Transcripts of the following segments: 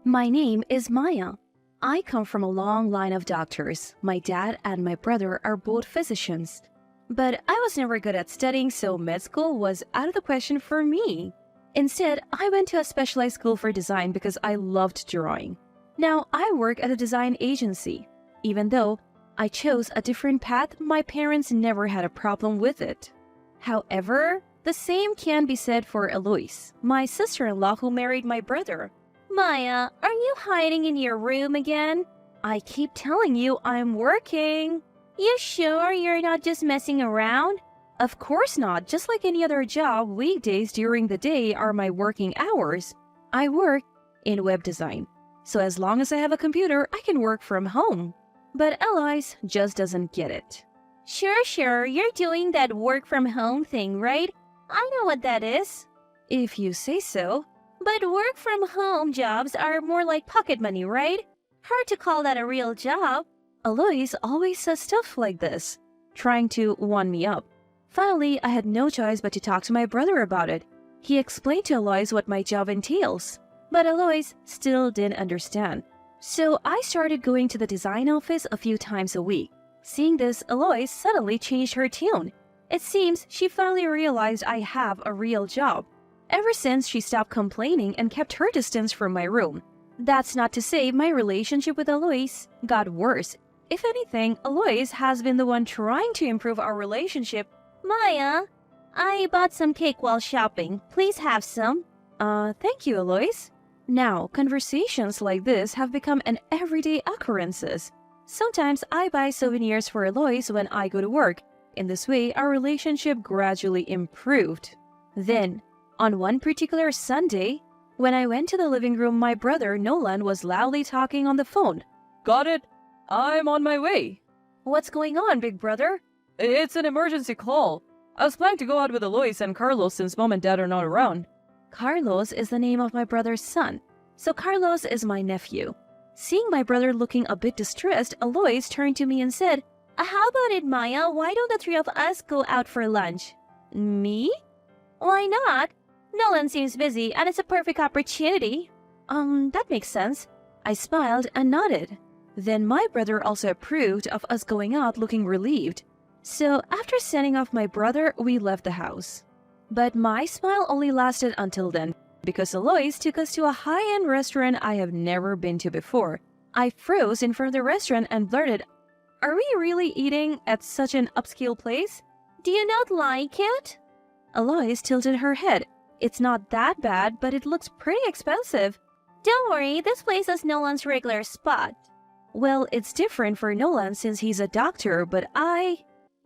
My name is Maya. I come from a long line of doctors. My dad and my brother are both physicians. But I was never good at studying, so med school was out of the question for me. Instead, I went to a specialized school for design because I loved drawing. Now, I work at a design agency. Even though I chose a different path, my parents never had a problem with it. However, the same can be said for Eloise, my sister-in-law who married my brother. Maya, are you hiding in your room again? I keep telling you I'm working. You sure you're not just messing around? Of course not. Just like any other job, weekdays during the day are my working hours. I work in web design. So as long as I have a computer, I can work from home. But Eloise just doesn't get it. Sure, you're doing that work from home thing, right? I know what that is. If you say so. But work from home jobs are more like pocket money, right? Hard to call that a real job. Eloise always says stuff like this, trying to one me up. Finally, I had no choice but to talk to my brother about it. He explained to Eloise what my job entails, but Eloise still didn't understand. So I started going to the design office a few times a week. Seeing this, Eloise suddenly changed her tune. It seems she finally realized I have a real job. Ever since, she stopped complaining and kept her distance from my room. That's not to say my relationship with Eloise got worse. If anything, Eloise has been the one trying to improve our relationship. Maya, I bought some cake while shopping. Please have some. Thank you, Eloise. Now, conversations like this have become an everyday occurrences. Sometimes I buy souvenirs for Eloise when I go to work. In this way, our relationship gradually improved. Then, on one particular Sunday, when I went to the living room, my brother Nolan was loudly talking on the phone. Got it. I'm on my way. What's going on, big brother? It's an emergency call. I was planning to go out with Eloise and Carlos since mom and dad are not around. Carlos is the name of my brother's son, so Carlos is my nephew. Seeing my brother looking a bit distressed, Eloise turned to me and said, How about it, Maya? Why don't the three of us go out for lunch? Me? Why not? Nolan seems busy and it's a perfect opportunity. That makes sense. I smiled and nodded. Then my brother also approved of us going out looking relieved. So after sending off my brother, we left the house. But my smile only lasted until then, because Eloise took us to a high-end restaurant I have never been to before. I froze in front of the restaurant and blurted, Are we really eating at such an upscale place? Do you not like it? Eloise tilted her head. It's not that bad, but it looks pretty expensive. Don't worry, this place is Nolan's regular spot. Well, it's different for Nolan since he's a doctor, but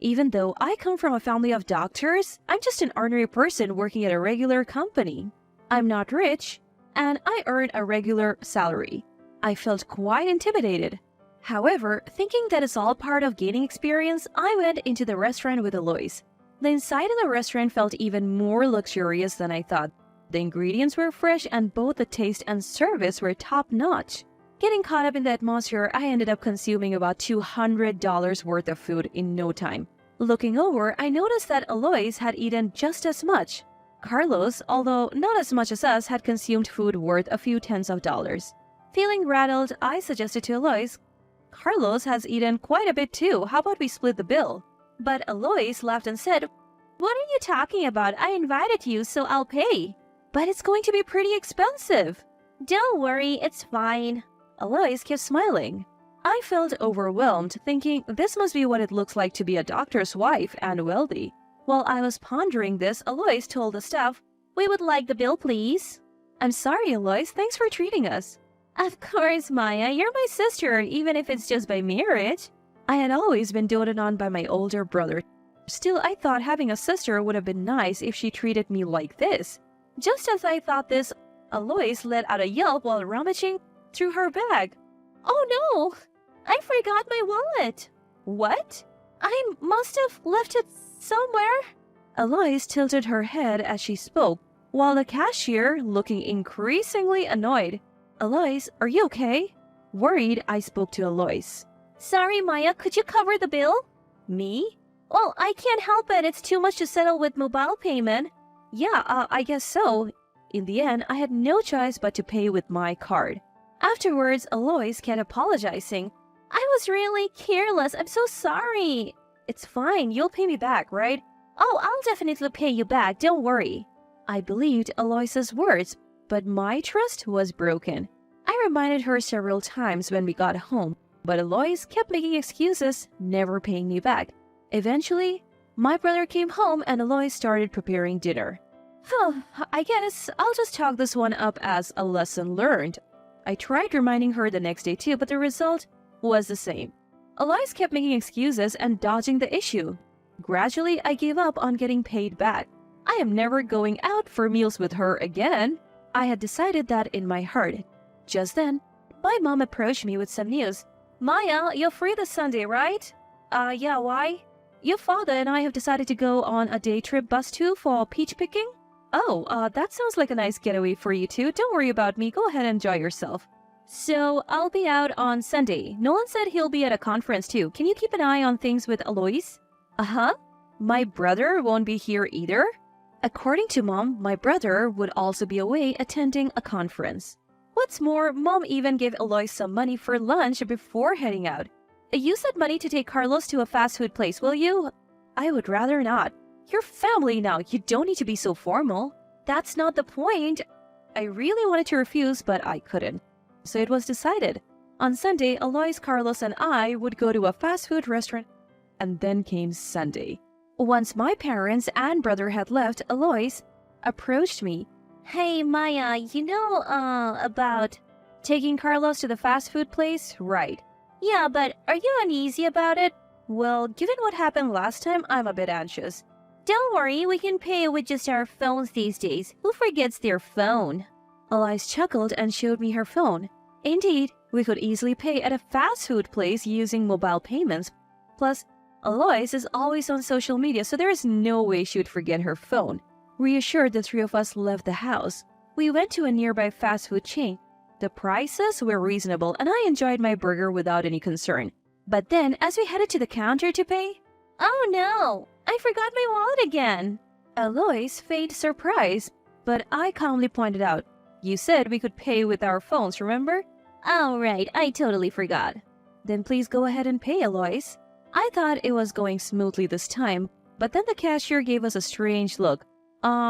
even though I come from a family of doctors, I'm just an ordinary person working at a regular company. I'm not rich, and I earn a regular salary. I felt quite intimidated. However, thinking that it's all part of gaining experience, I went into the restaurant with Eloise. The inside of the restaurant felt even more luxurious than I thought. The ingredients were fresh and both the taste and service were top-notch. Getting caught up in the atmosphere, I ended up consuming about $200 worth of food in no time. Looking over, I noticed that Eloise had eaten just as much. Carlos, although not as much as us, had consumed food worth a few tens of dollars. Feeling rattled, I suggested to Eloise, Carlos has eaten quite a bit too. How about we split the bill? But Eloise laughed and said, What are you talking about? I invited you, so I'll pay. But it's going to be pretty expensive. Don't worry, it's fine. Eloise kept smiling. I felt overwhelmed, thinking this must be what it looks like to be a doctor's wife and wealthy. While I was pondering this, Eloise told the staff, We would like the bill, please. I'm sorry, Eloise. Thanks for treating us. Of course, Maya. You're my sister, even if it's just by marriage. I had always been doted on by my older brother. Still, I thought having a sister would have been nice if she treated me like this. Just as I thought this, Eloise let out a yelp while rummaging through her bag. Oh no! I forgot my wallet! What? I must have left it somewhere. Eloise tilted her head as she spoke, while the cashier looking increasingly annoyed. Eloise, are you okay? Worried, I spoke to Eloise. Sorry, Maya, could you cover the bill? Me? Well, I can't help it. It's too much to settle with mobile payment. Yeah, I guess so. In the end, I had no choice but to pay with my card. Afterwards, Alois kept apologizing. I was really careless. I'm so sorry. It's fine. You'll pay me back, right? Oh, I'll definitely pay you back. Don't worry. I believed Alois's words, but my trust was broken. I reminded her several times when we got home, but Alois kept making excuses, never paying me back. Eventually, my brother came home and Alois started preparing dinner. I guess I'll just chalk this one up as a lesson learned. I tried reminding her the next day too, but the result was the same. Alois kept making excuses and dodging the issue. Gradually, I gave up on getting paid back. I am never going out for meals with her again. I had decided that in my heart. Just then, my mom approached me with some news. Maya, you're free this Sunday, right? Yeah, why? Your father and I have decided to go on a day trip bus tour for peach picking. Oh, that sounds like a nice getaway for you two. Don't worry about me. Go ahead and enjoy yourself. So, I'll be out on Sunday. Nolan said he'll be at a conference too. Can you keep an eye on things with Alois? Uh-huh. My brother won't be here either? According to Mom, my brother would also be away attending a conference. What's more, Mom even gave Alois some money for lunch before heading out. Use that money to take Carlos to a fast food place, will you? I would rather not. You're family now. You don't need to be so formal. That's not the point. I really wanted to refuse, but I couldn't. So it was decided. On Sunday, Alois, Carlos, and I would go to a fast food restaurant. And then came Sunday. Once my parents and brother had left, Alois approached me. Hey, Maya, about taking Carlos to the fast food place? Right. Yeah, but are you uneasy about it? Well, given what happened last time, I'm a bit anxious. Don't worry, we can pay with just our phones these days. Who forgets their phone? Alois chuckled and showed me her phone. Indeed, we could easily pay at a fast food place using mobile payments. Plus, Alois is always on social media, so there is no way she would forget her phone. Reassured, the three of us left the house. We went to a nearby fast food chain. The prices were reasonable, and I enjoyed my burger without any concern. But then, as we headed to the counter to pay, oh no! I forgot my wallet again! Alois feigned surprise, but I calmly pointed out, you said we could pay with our phones, remember? Oh right, I totally forgot. Then please go ahead and pay, Alois. I thought it was going smoothly this time, but then the cashier gave us a strange look.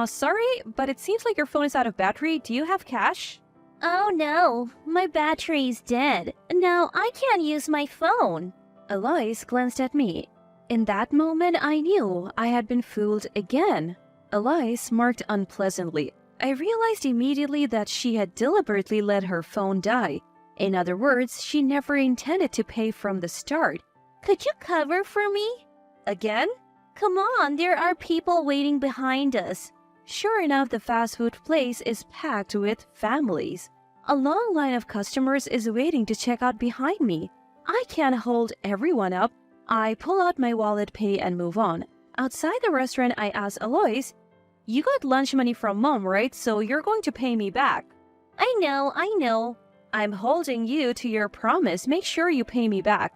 Sorry, but it seems like your phone is out of battery. Do you have cash? Oh no, my battery's dead. Now I can't use my phone. Alois glanced at me. In that moment, I knew I had been fooled again. Alois smirked unpleasantly. I realized immediately that she had deliberately let her phone die. In other words, she never intended to pay from the start. Could you cover for me? Again? Come on, there are people waiting behind us. Sure enough, the fast food place is packed with families. A long line of customers is waiting to check out behind me. I can't hold everyone up. I pull out my wallet, pay, and move on. Outside the restaurant, I ask Alois, you got lunch money from Mom, right? So you're going to pay me back. I know. I'm holding you to your promise. Make sure you pay me back.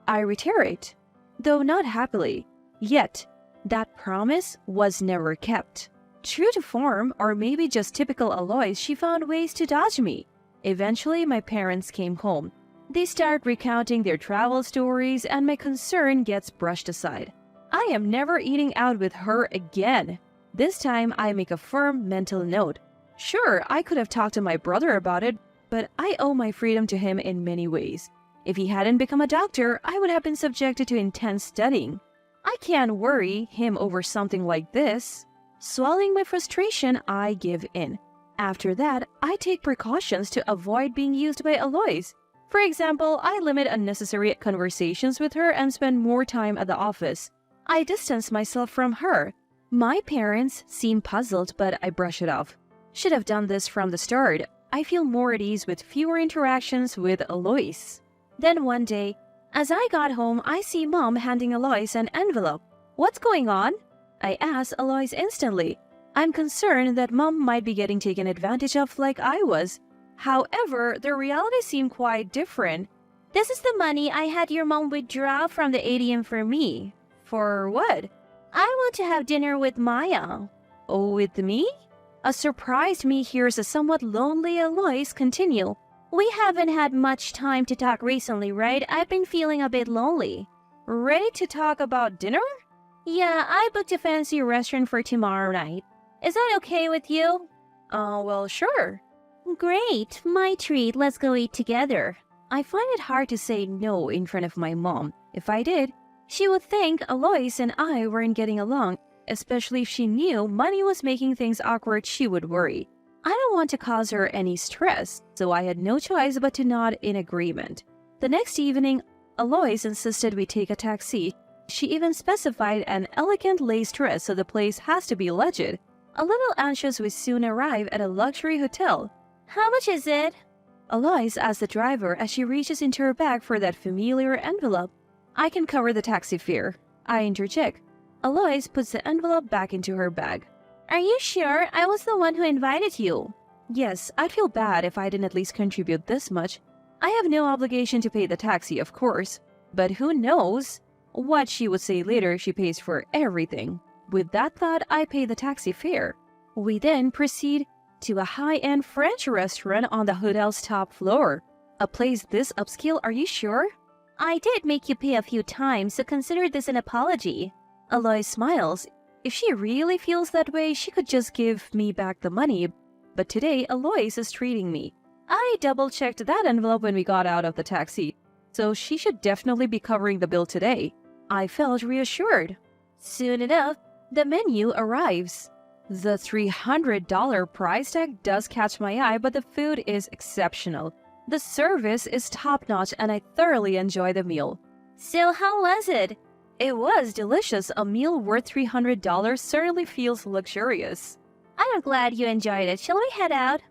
I reiterate, though not happily. Yet, that promise was never kept. True to form, or maybe just typical Alois, she found ways to dodge me. Eventually, my parents came home. They start recounting their travel stories, and my concern gets brushed aside. I am never eating out with her again. This time, I make a firm mental note. Sure, I could have talked to my brother about it, but I owe my freedom to him in many ways. If he hadn't become a doctor, I would have been subjected to intense studying. I can't worry him over something like this. Swallowing my frustration, I give in. After that, I take precautions to avoid being used by Alois. For example, I limit unnecessary conversations with her and spend more time at the office. I distance myself from her. My parents seem puzzled, but I brush it off. Should have done this from the start. I feel more at ease with fewer interactions with Alois. Then one day, as I got home, I see Mom handing Alois an envelope. What's going on? I ask Alois instantly. I'm concerned that Mom might be getting taken advantage of like I was. However, the reality seemed quite different. This is the money I had your mom withdraw from the ATM for me. For what? I want to have dinner with Maya. Oh, with me? A surprised me hears a somewhat lonely Alois continue. We haven't had much time to talk recently, right? I've been feeling a bit lonely. Ready to talk about dinner? Yeah, I booked a fancy restaurant for tomorrow night. Is that okay with you? Well, sure. Great, my treat. Let's go eat together. I find it hard to say no in front of my mom. If I did, she would think Alois and I weren't getting along, especially if she knew money was making things awkward. She would worry. I don't want to cause her any stress, so I had no choice but to nod in agreement. The next evening, Alois insisted we take a taxi. She even specified an elegant lace dress, so the place has to be legit. A little anxious, we soon arrive at a luxury hotel. How much is it? Alois asks the driver as she reaches into her bag for that familiar envelope. I can cover the taxi fare. I interject. Alois puts the envelope back into her bag. Are you sure? I was the one who invited you. Yes, I'd feel bad if I didn't at least contribute this much. I have no obligation to pay the taxi, of course. But who knows what she would say later if she pays for everything. With that thought, I pay the taxi fare. We then proceed to a high-end French restaurant on the hotel's top floor. A place this upscale, are you sure? I did make you pay a few times, so consider this an apology. Alois smiles. If she really feels that way, she could just give me back the money. But today, Alois is treating me. I double-checked that envelope when we got out of the taxi, so she should definitely be covering the bill today. I felt reassured. Soon enough, the menu arrives. The $300 price tag does catch my eye, but the food is exceptional. The service is top-notch and I thoroughly enjoy the meal. So how was it? It was delicious. A meal worth $300 certainly feels luxurious. I'm glad you enjoyed it. Shall we head out?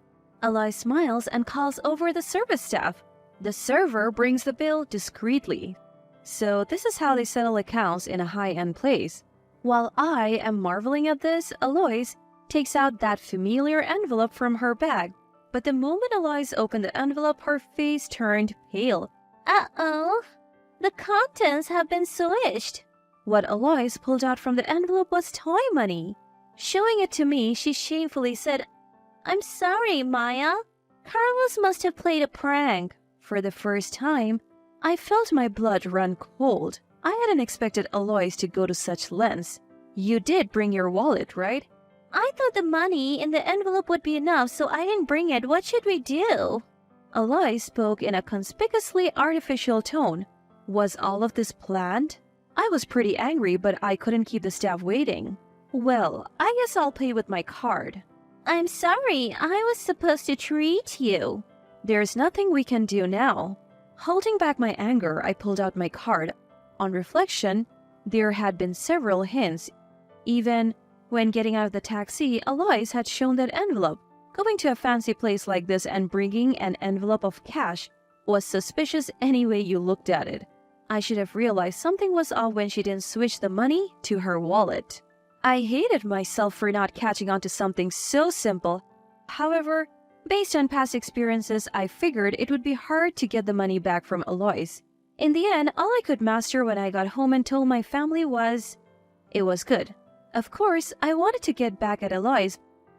Alois smiles and calls over the service staff. The server brings the bill discreetly. So this is how they settle accounts in a high-end place. While I am marveling at this, Alois takes out that familiar envelope from her bag. But the moment Alois opened the envelope, her face turned pale. Uh-oh. The contents have been swished. What Alois pulled out from the envelope was toy money. Showing it to me, she shamefully said, I'm sorry, Maya. Carlos must have played a prank. For the first time, I felt my blood run cold. I hadn't expected Alois to go to such lengths. You did bring your wallet, right? I thought the money in the envelope would be enough, so I didn't bring it. What should we do? Alois spoke in a conspicuously artificial tone. Was all of this planned? I was pretty angry, but I couldn't keep the staff waiting. Well, I guess I'll pay with my card. I'm sorry, I was supposed to treat you. There's nothing we can do now. Holding back my anger, I pulled out my card. On reflection, there had been several hints. Even when getting out of the taxi, Alois had shown that envelope. Going to a fancy place like this and bringing an envelope of cash was suspicious any way you looked at it. I should have realized something was off when she didn't switch the money to her wallet. I hated myself for not catching on to something so simple. However, based on past experiences, I figured it would be hard to get the money back from Alois. In the end, all I could master when I got home and told my family was, it was good. Of course, I wanted to get back at Alois,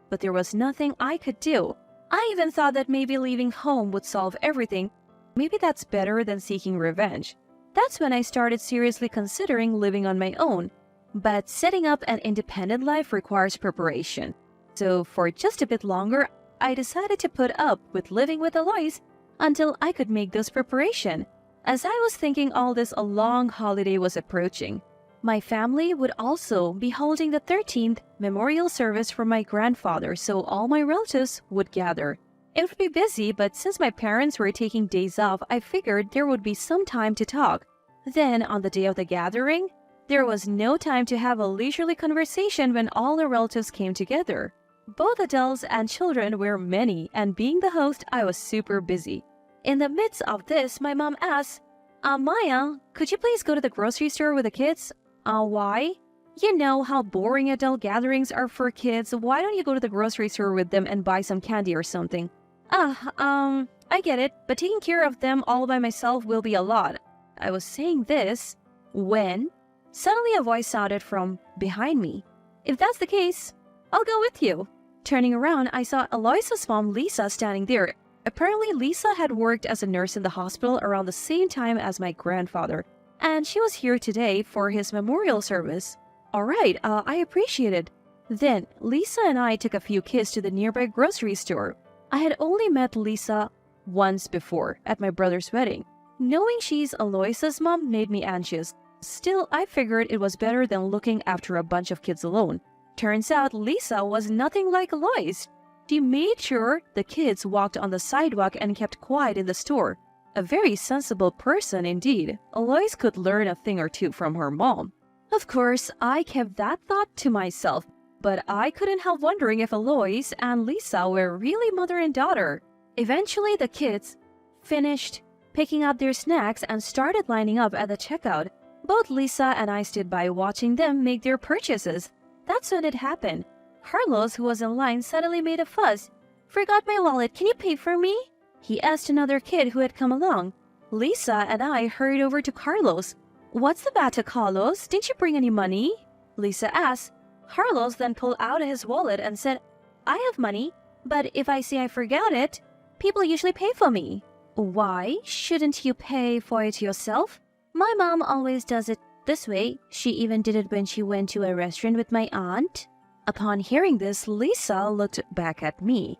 but there was nothing I could do. I even thought that maybe leaving home would solve everything. Maybe that's better than seeking revenge. That's when I started seriously considering living on my own. But setting up an independent life requires preparation. So for just a bit longer, I decided to put up with living with Alois until I could make this preparation. As I was thinking all this, a long holiday was approaching. My family would also be holding the 13th memorial service for my grandfather, so all my relatives would gather. It would be busy, but since my parents were taking days off, I figured there would be some time to talk. Then, on the day of the gathering, there was no time to have a leisurely conversation when all the relatives came together. Both adults and children were many, and being the host, I was super busy. In the midst of this, my mom asked, Maya, could you please go to the grocery store with the kids? Why? You know how boring adult gatherings are for kids. Why don't you go to the grocery store with them and buy some candy or something? I get it, but taking care of them all by myself will be a lot. I was saying this when suddenly a voice sounded from behind me. If that's the case, I'll go with you. Turning around, I saw Alois's mom, Lisa, standing there. Apparently, Lisa had worked as a nurse in the hospital around the same time as my grandfather, and she was here today for his memorial service. Alright, I appreciate it. Then, Lisa and I took a few kids to the nearby grocery store. I had only met Lisa once before, at my brother's wedding. Knowing she's Aloysa's mom made me anxious. Still, I figured it was better than looking after a bunch of kids alone. Turns out Lisa was nothing like Alois. She made sure the kids walked on the sidewalk and kept quiet in the store. A very sensible person indeed. Alois could learn a thing or two from her mom. Of course, I kept that thought to myself, but I couldn't help wondering if Alois and Lisa were really mother and daughter. Eventually, the kids finished picking up their snacks and started lining up at the checkout. Both Lisa and I stood by watching them make their purchases. That's when it happened. Carlos, who was in line, suddenly made a fuss. "Forgot my wallet, can you pay for me?" he asked another kid who had come along. Lisa and I hurried over to Carlos. "What's the matter, Carlos? Didn't you bring any money?" Lisa asked. Carlos then pulled out his wallet and said, "I have money, but if I say I forgot it, people usually pay for me." "Why? Shouldn't you pay for it yourself?" "My mom always does it this way. She even did it when she went to a restaurant with my aunt." Upon hearing this, Lisa looked back at me.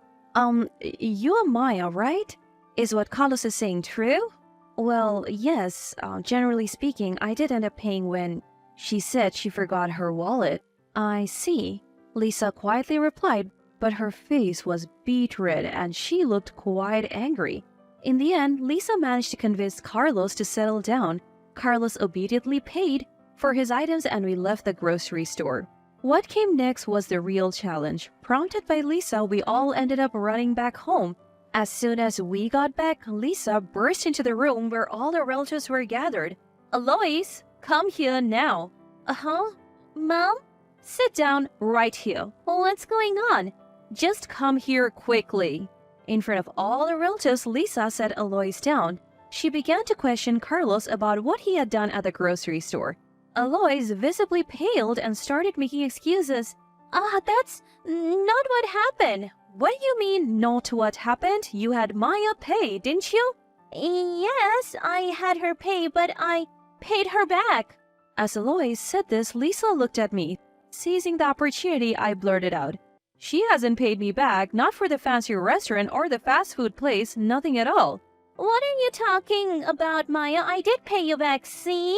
You are Maya, right? Is what Carlos is saying true?" "Well, yes. Generally speaking, I did end up paying when she said she forgot her wallet." "I see," Lisa quietly replied, but her face was beet red and she looked quite angry. In the end, Lisa managed to convince Carlos to settle down. Carlos obediently paid for his items and we left the grocery store. What came next was the real challenge. Prompted by Lisa, we all ended up running back home. As soon as we got back, Lisa burst into the room where all the relatives were gathered. "Alois, come here now." "Uh-huh. Mom? Sit down right here." "What's going on?" "Just come here quickly." In front of all the relatives, Lisa set Alois down. She began to question Carlos about what he had done at the grocery store. Alois visibly paled and started making excuses. That's not what happened." "What do you mean, not what happened? You had Maya pay, didn't you?" "Yes, I had her pay, but I paid her back." As Alois said this, Lisa looked at me. Seizing the opportunity, I blurted out, "She hasn't paid me back, not for the fancy restaurant or the fast food place, nothing at all." "What are you talking about, Maya? I did pay you back, see?"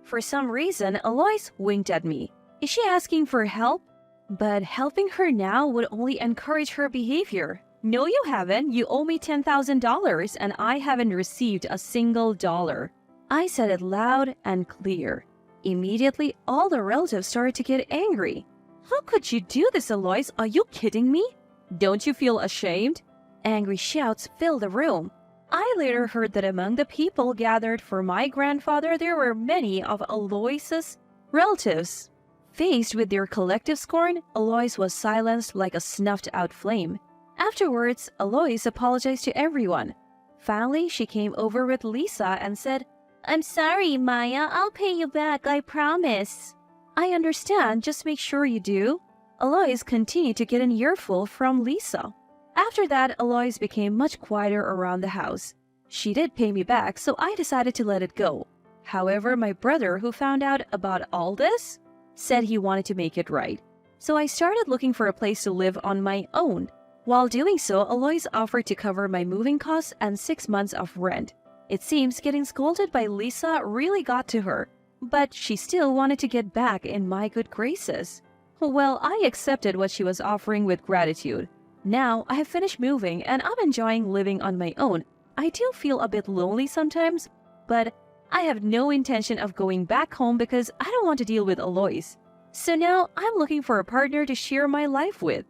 For some reason, Alois winked at me. Is she asking for help? But helping her now would only encourage her behavior. "No, you haven't. You owe me $10,000 and I haven't received a single dollar." I said it loud and clear. Immediately, all the relatives started to get angry. "How could you do this, Alois? Are you kidding me? Don't you feel ashamed?" Angry shouts filled the room. I later heard that among the people gathered for my grandfather, there were many of Alois's relatives. Faced with their collective scorn, Alois was silenced like a snuffed-out flame. Afterwards, Alois apologized to everyone. Finally, she came over with Lisa and said, "I'm sorry, Maya. I'll pay you back, I promise." "I understand. Just make sure you do." Alois continued to get an earful from Lisa. After that, Alois became much quieter around the house. She did pay me back, so I decided to let it go. However, my brother, who found out about all this, said he wanted to make it right. So I started looking for a place to live on my own. While doing so, Alois offered to cover my moving costs and 6 months of rent. It seems getting scolded by Lisa really got to her, but she still wanted to get back in my good graces. Well, I accepted what she was offering with gratitude. Now, I have finished moving and I'm enjoying living on my own. I do feel a bit lonely sometimes, but I have no intention of going back home because I don't want to deal with Alois. So now I'm looking for a partner to share my life with.